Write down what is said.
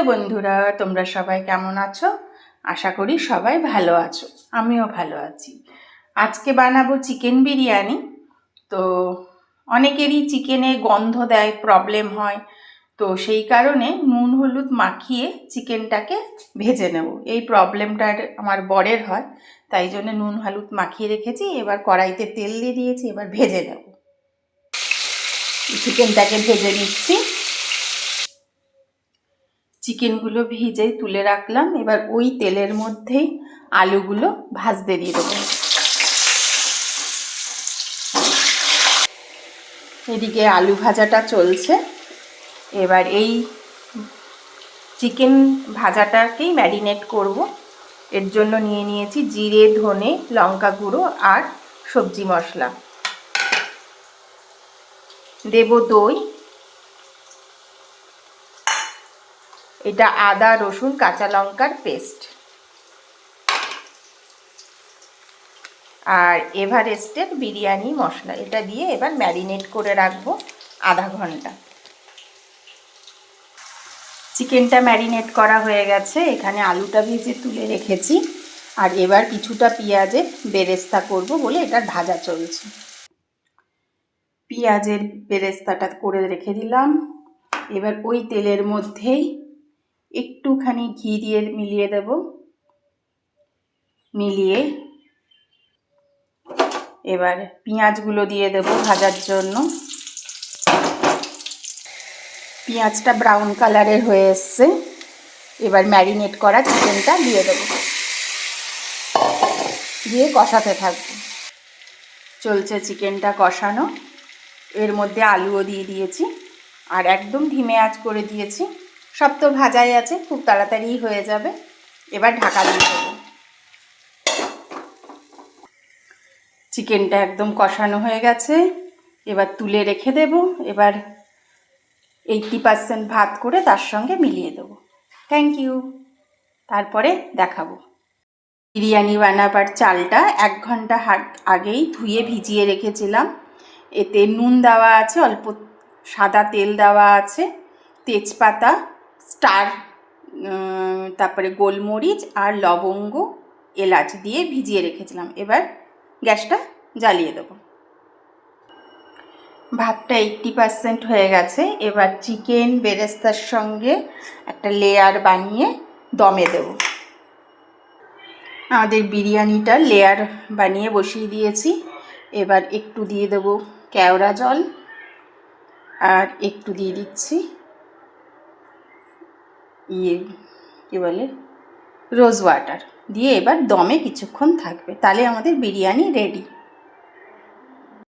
Hello বন্ধুরা, তোমরা সবাই কেমন আছো? আশা করি সবাই ভালো আছো, আমিও ভালো আছি। আজকে বানাবো চিকেন বিরিয়ানি। তো অনেকেরই চিকেনে গন্ধ দেয়, প্রবলেম হয়। তো সেই কারণে নুন হলুদ মাখিয়ে চিকেনটাকে ভেজে নেব। এই প্রবলেমটা আমার বরের হয়, তাই জন্য নুন হলুদ মাখিয়ে রেখেছি। এবার কড়াইতে তেল দিয়ে দিয়েছি, এবার ভেজে নেব। চিকেনটাকে ভেজে নিচ্ছি। চিকেনগুলো ভিজে তুলে রাখলাম। এবার ওই তেলের মধ্যেই আলুগুলো ভাজতে দিয়ে দেবো। এদিকে আলু ভাজাটা চলছে। এবার এই চিকেন ভাজাটাকেই ম্যারিনেট করব। এর জন্য নিয়ে নিয়েছি জিরে, ধনে, লঙ্কা গুঁড়ো আর সবজি মশলা। দেব দই, এটা আদা রসুন কাঁচা লঙ্কার পেস্ট, আর এভারেস্টের বিরিয়ানি মশলা। এটা দিয়ে এবার ম্যারিনেট করে রাখবো আধা ঘন্টা। চিকেনটা ম্যারিনেট করা হয়ে গেছে। এখানে আলুটা ভেজে তুলে রেখেছি। আর এবার কিছুটা পেঁয়াজের বেরেস্তা করব বলে এটা ভাজা চলছে। পেঁয়াজের বেরেস্তাটা করে রেখে দিলাম। এবার ওই তেলের মধ্যেই একটুখানি ঘি দিয়ে মিলিয়ে দেব। মিলিয়ে এবার পেঁয়াজগুলো দিয়ে দেব ভাজার জন্য। পেঁয়াজটা ব্রাউন কালারের হয়ে এসছে। এবার ম্যারিনেট করা চিকেনটা দিয়ে দেব, দিয়ে কষাতে থাকবো। চলছে চিকেনটা কষানো। এর মধ্যে আলুও দিয়ে দিয়েছি আর একদম ধিমে আঁচ করে দিয়েছি। সব তো ভাজাই আছে, খুব তাড়াতাড়ি হয়ে যাবে। এবার ঢাকা দিয়ে দেবো। চিকেনটা একদম কষানো হয়ে গেছে। এবার তুলে রেখে দেব। এবার 80% ভাত করে তার সঙ্গে মিলিয়ে দেবো। Thank you. তারপরে দেখাবো। বিরিয়ানি বানাবার চালটা 1 ঘন্টা আগেই ধুয়ে ভিজিয়ে রেখেছিলাম। এতে নুন দেওয়া আছে, অল্প সাদা তেল দেওয়া আছে, তেজপাতা, স্টার, তারপরে গোলমরিচ আর লবঙ্গ, এলাচ দিয়ে ভিজিয়ে রেখেছিলাম। এবার গ্যাসটা জ্বালিয়ে দেবো। ভাতটা 80% হয়ে গেছে। এবার চিকেন বেরেস্তার সঙ্গে একটা লেয়ার বানিয়ে দমে দেব। আমাদের বিরিয়ানিটা লেয়ার বানিয়ে বসিয়ে দিয়েছি। এবার একটু দিয়ে দেব কেওড়া জল আর একটু দিয়ে দিচ্ছি কি বলে রোজ ওয়াটার দিয়ে এবার দমে কিছুক্ষণ থাকবে। তাহলে আমাদের বিরিয়ানি রেডি।